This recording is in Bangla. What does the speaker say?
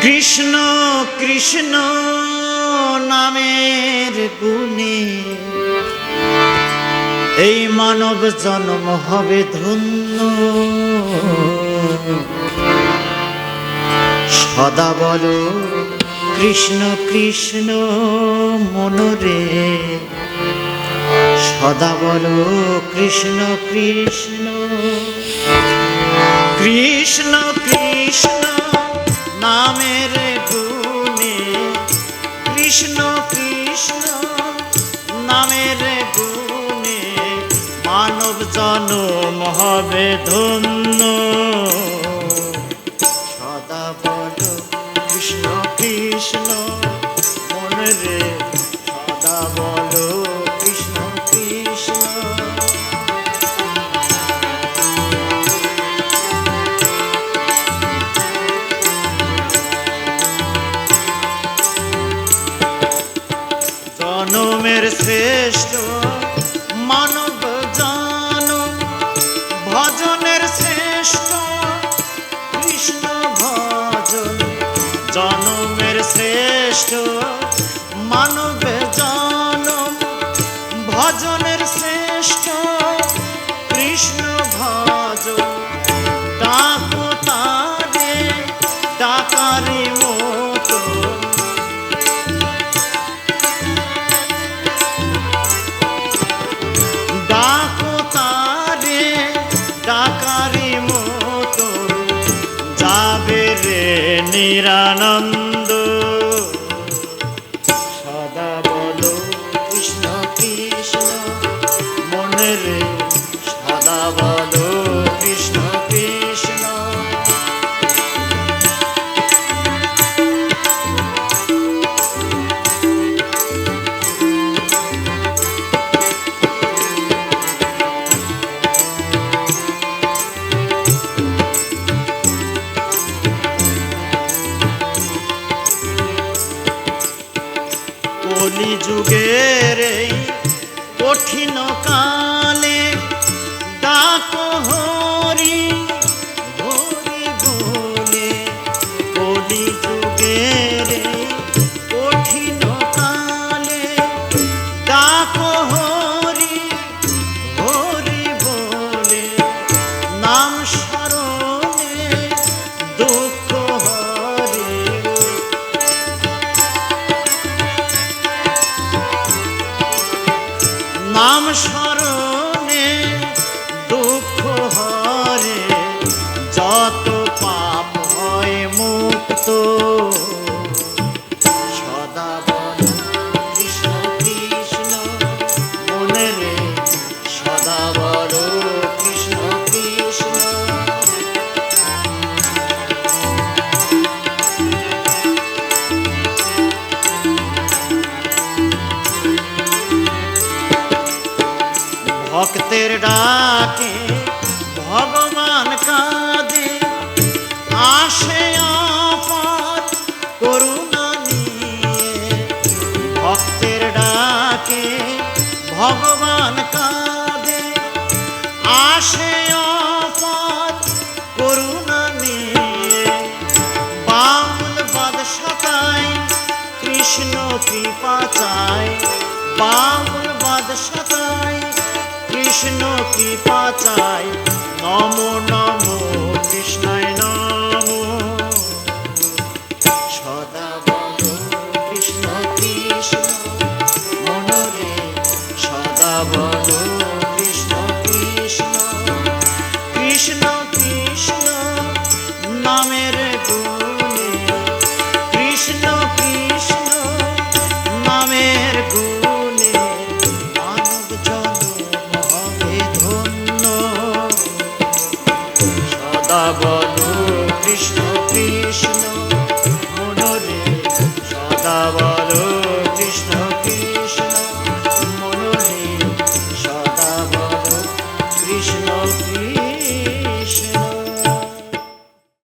কৃষ্ণ কৃষ্ণ নামের গুণে এই মানব জন্ম হবে ধন্য। সদা বলো কৃষ্ণ কৃষ্ণ মনরে, সদা বলো কৃষ্ণ কৃষ্ণ। কৃষ্ণ কৃষ্ণ নামের গুণে, কৃষ্ণ কৃষ্ণ নামের গুণে মানব জন্ম হবে ধন্য। সদা বলো কৃষ্ণ কৃষ্ণ মনরে, সদা বলো কৃষ্ণ কৃষ্ণ। জনমের শ্রেষ্ঠ মানব জনম, ভজনের শ্রেষ্ঠ কৃষ্ণ ভজন। জনমের শ্রেষ্ঠ মানব জনম, ভজনের শ্রেষ্ঠ কৃষ্ণ ভজন। ডাকো তারে ডাকারি মতো, ডাকো তারে ডাকারি মতো, যাবে রে নিরানন্দ। সদা বলো কৃষ্ণ কৃষ্ণ মনে রে, সদা বলো কৃষ্ণ কৃষ্ণ। কলি যুগের এই কঠিন কালে ডাকো হরি হরি বলে। কলি যুগের এই কঠিন কালে ডাকো হরি হরি বলে। নাম স্মরণে দুঃখ হরে, নাম স্মরণে দুঃখ হরে। যত পাপ হয় মুক্ত। সদা বলো কৃষ্ণ কৃষ্ণ মনে রে, সদা বলো কৃষ্ণ কৃষ্ণ। ভক্তের ডাকে ভগবান কাঁদে, আসে আপাত করুণা নিয়ে। ভক্তের ডাকে ভগবান কাঁদে, আসে আপাত করুণা নিয়ে। বাউল বাদশা তাই কৃষ্ণ কৃপা চায়, বাউল বাদশা তাই কৃষ্ণ কৃপা চাই। নমো নমো কৃষ্ণায় নমো। সদা বলো কৃষ্ণ কৃষ্ণ মনরে, সদা বলো কৃষ্ণ কৃষ্ণ। কৃষ্ণ কৃষ্ণ নামের গুণে, কৃষ্ণ কৃষ্ণ নামের গুণে মানব জন্ম হবে ধন্য। সদা বলো কৃষ্ণ কৃষ্ণ মনরে, সদা বলো